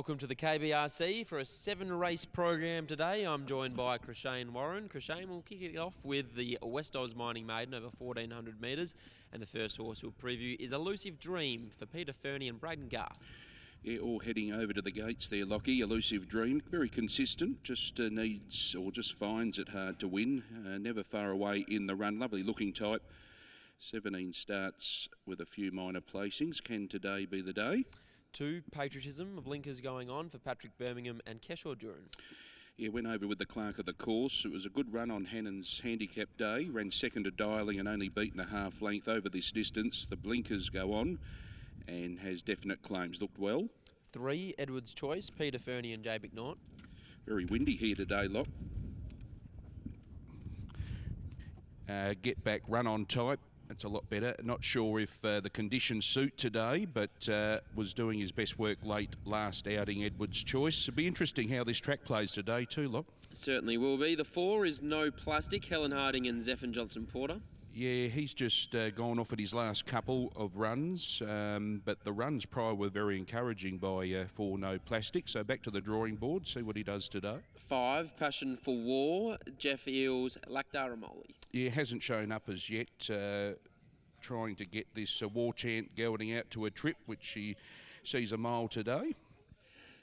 Welcome to the KBRC for a 7-race program today. I'm joined by Keshaw Dhurun. Keshaw will kick it off with the WestAuz Mining Maiden over 1400 metres, and the first horse we'll preview is Elusive Dream for Peter Fernie and Braden Garth. Yeah, all heading over to the gates there, Lockie. Elusive Dream, very consistent, just needs or just finds it hard to win. Never far away in the run. Lovely looking type. 17 starts with a few minor placings. Can today be the day? 2, Patriotism, blinkers going on for Patrick Bermingham and Keshaw Dhurun. Yeah, went over with the clerk of the course. It was a good run on Hannon's handicap day. Ran second to Dialing and only beaten a half length over this distance. The blinkers go on and has definite claims. Looked well. 3, Edward's Choice, Peter Fernie and Jay McNaught. Very windy here today, Lock. Get back, run on type. That's a lot better. Not sure if the conditions suit today, but was doing his best work late last outing, Edward's Choice. It'll be interesting how this track plays today too, Lock. Certainly will be. The 4 is No Plastic, Helen Harding and Zephyr Johnson Porter. Yeah, he's just gone off at his last couple of runs, but the runs prior were very encouraging by 4 No Plastic. So back to the drawing board, see what he does today. 5, Passion for War, Jeff Eels, Lactaramoli. Yeah, hasn't shown up as yet. Trying to get this war chant going out to a trip, which he sees a mile today.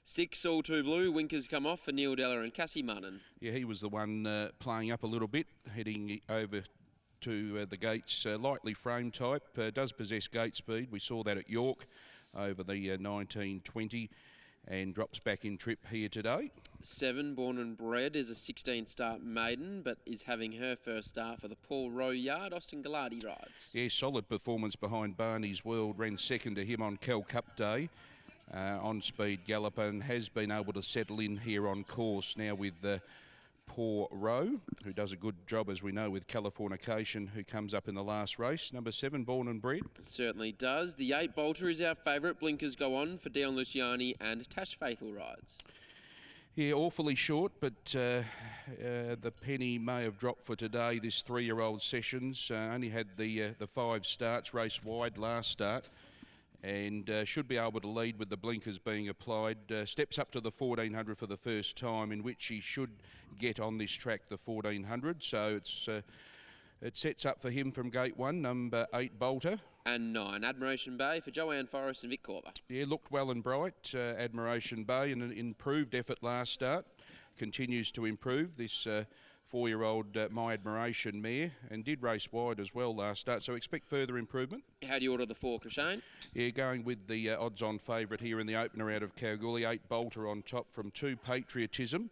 6, All Too Blue, Winkers come off for Neil Della and Cassie Munnan. Yeah, he was the one playing up a little bit, heading over to the gates, lightly framed type, does possess gate speed. We saw that at York over the 1920 and drops back in trip here today. 7, Born and Bred, is a 16-start maiden, but is having her first start for the Paul Rowe yard. Austin Gallardi rides. Yeah, solid performance behind Barney's World. Ran second to him on Cal Cup Day. On speed galloper and has been able to settle in here on course now with Paul Rowe, who does a good job, as we know, with Californication, who comes up in the last race. Number 7, Born and Bred. Certainly does. The 8, Bolter, is our favourite. Blinkers go on for Dion Luciani and Tash Faithful rides. Yeah, awfully short, but the penny may have dropped for today, this 3-year-old Sessions. Only had the 5 starts, raced wide last start, and should be able to lead with the blinkers being applied. Steps up to the 1400 for the first time, in which he should get on this track, the 1400. So it sets up for him from gate 1, number 8, Bolter. And 9, Admiration Bay for Joanne Forrest and Vic Corber. Yeah, looked well and bright, Admiration Bay, and an improved effort last start. Continues to improve, this 4-year-old My Admiration mare, and did race wide as well last start, so expect further improvement. How do you order the 4, Keshaw? Yeah, going with the odds-on favourite here in the opener out of Kalgoorlie. 8, Bolter on top from 2, Patriotism.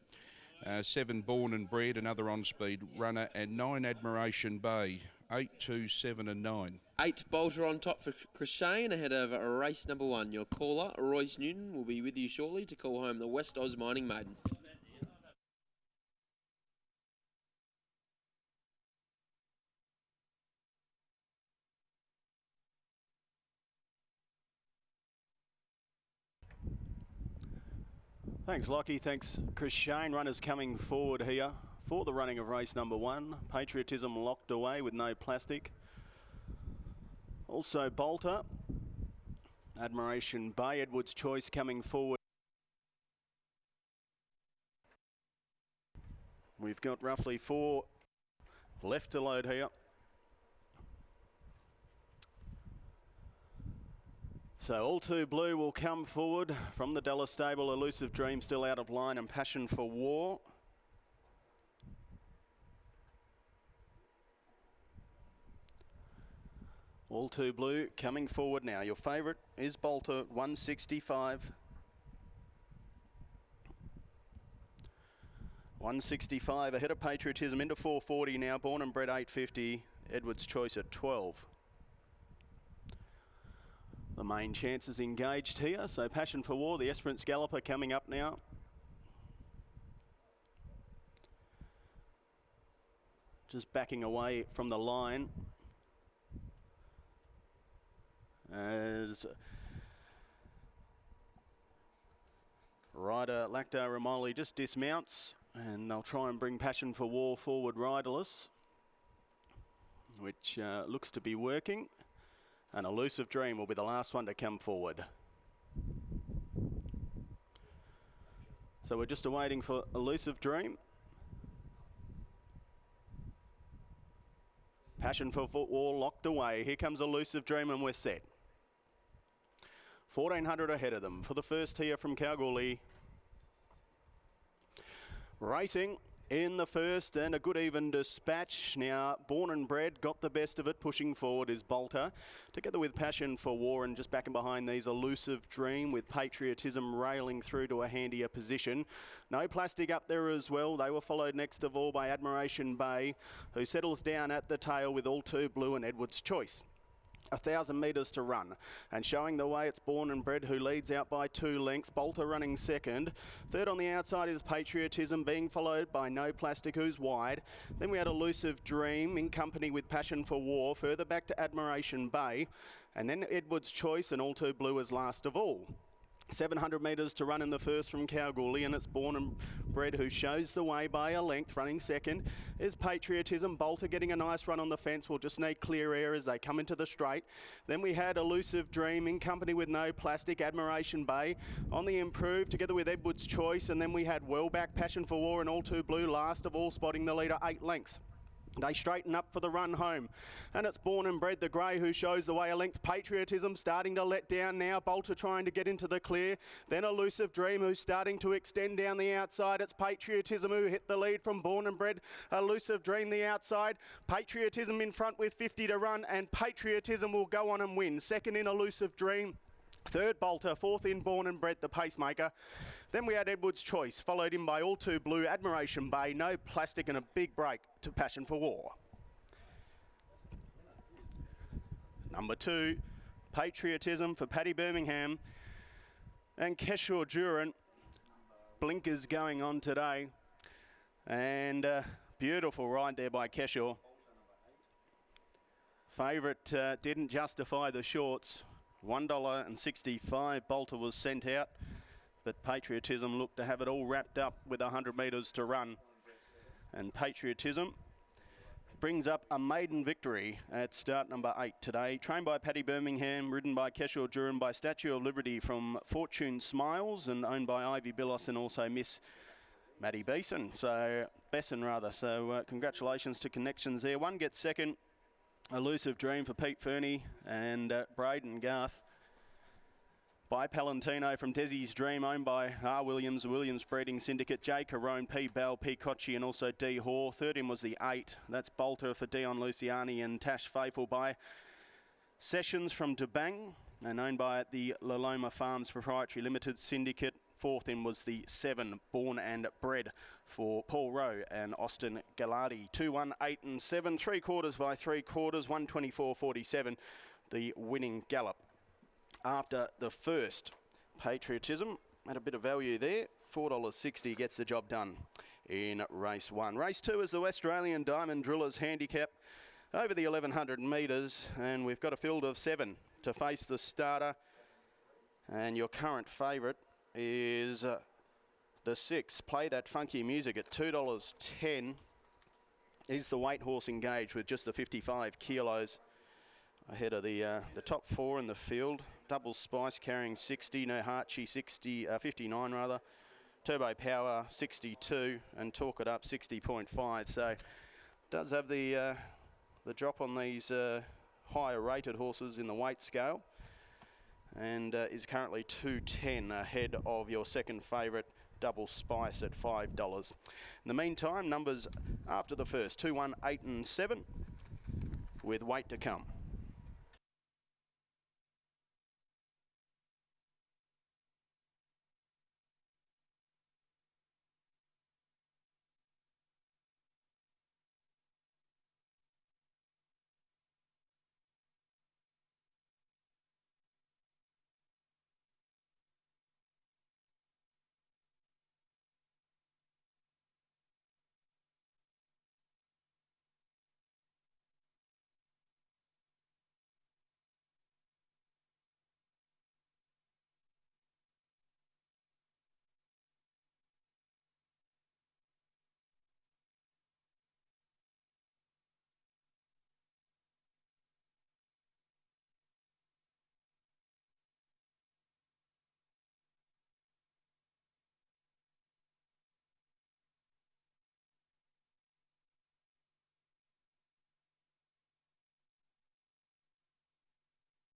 7, Born and Bred, another on-speed runner, and 9, Admiration Bay. 8, 2, 7 and 9. 8, Bolter on top for Keshaw ahead of race number 1. Your caller, Royce Newton, will be with you shortly to call home the WestAuz Mining Maiden. Thanks, Lockie. Thanks, Keshaw. Runners coming forward here for the running of race number 1. Patriotism locked away with No Plastic. Also Bolter. Admiration Bay, Edward's Choice coming forward. We've got roughly 4 left to load here. So All Too Blue will come forward from the Della stable. Elusive Dream still out of line, and Passion for War. All Too Blue coming forward now. Your favourite is Bolter, 165. 165 ahead of Patriotism into 440 now. Born and Bred 850. Edward's Choice at 12. The main chances engaged here. So Passion for War, the Esperance Galloper coming up now. Just backing away from the line. As rider Lactaramoli just dismounts, and they'll try and bring Passion for War forward riderless, which looks to be working. And Elusive Dream will be the last one to come forward. So we're just awaiting for Elusive Dream. Passion for Football locked away. Here comes Elusive Dream and we're set. 1400 ahead of them for the first here from Kalgoorlie. Racing in the first, and a good even dispatch. Now, Born and Bred got the best of it. Pushing forward is Bolter, together with Passion for War, and just backing behind these Elusive Dream, with Patriotism railing through to a handier position. No Plastic up there as well. They were followed next of all by Admiration Bay, who settles down at the tail with All Too Blue and Edward's Choice. 1,000 metres to run, and showing the way it's Born and Bred, who leads out by 2 lengths. Bolter running second. Third on the outside is Patriotism, being followed by No Plastic, who's wide. Then we had Elusive Dream in company with Passion for War. Further back to Admiration Bay, and then Edward's Choice and All Too Blue as last of all. 700 metres to run in the first from Kalgoorlie, and it's Born and Bred who shows the way by a length. Running second is Patriotism. Bolter getting a nice run on the fence. Will just need clear air as they come into the straight. Then we had Elusive Dream in company with No Plastic. Admiration Bay on the improve together with Edward's Choice, and then we had Wellback, Passion for War and All Too Blue last of all, spotting the leader 8 lengths. They straighten up for the run home, and it's Born and Bred, the grey, who shows the way a length. Patriotism starting to let down now. Bolter trying to get into the clear. Then Elusive Dream, who's starting to extend down the outside. It's Patriotism who hit the lead from Born and Bred. Elusive Dream the outside. Patriotism in front with 50 to run, and Patriotism will go on and win. Second in Elusive Dream. Third Bolter, fourth in Born and Bred, the pacemaker. Then we had Edward's Choice, followed in by All Too Blue, Admiration Bay, No Plastic, and a big break to Passion for War. Number 2, Patriotism for Patrick Bermingham and Keshaw Dhurun. Blinkers going on today, and beautiful ride there by Keshaw. Favourite didn't justify the shorts. $1.65 Bolter was sent out, but Patriotism looked to have it all wrapped up with 100 metres to run. And Patriotism brings up a maiden victory at start number 8 today. Trained by Patrick Bermingham, ridden by Keshaw Dhurun, by Statue of Liberty from Fortune Smiles, and owned by Ivy Billos and also Miss Maddie Besson. So congratulations to Connections there. One gets second. Elusive Dream for Pete Fernie and Braden Garth. By Palantino from Desi's Dream, owned by R. Williams Breeding Syndicate, J. Carone, P. Bell, P. Cocci, and also D. Hoare. Third in was the 8. That's Bolter for Dion Luciani and Tash Faithful, by Sessions from Dubang, and owned by the Laloma Farms Proprietary Limited Syndicate. Fourth in was the 7, Born and Bred, for Paul Rowe and Austin Gallardi. 2, 1, 8 and 7, 3/4 by 3/4, 124.47, the winning gallop. After the first, Patriotism at a bit of value there. $4.60 gets the job done in race 1. Race 2 is the Australian Diamond Drillers Handicap over the 1100 metres, and we've got a field of 7 to face the starter, and your current favourite is the 6, Play That Funky Music, at $2.10. Is the weight horse Engaged with just the 55 kilos ahead of the top 4 in the field. Double Spice carrying 60, No Harchi 59 rather. Turbo Power 62, and Talk It Up 60.5. So does have the drop on these higher rated horses in the weight scale, and is currently 2.10 ahead of your second favourite, Double Spice, at $5. In the meantime, numbers after the first, 2, 1, 8 and 7, with weight to come.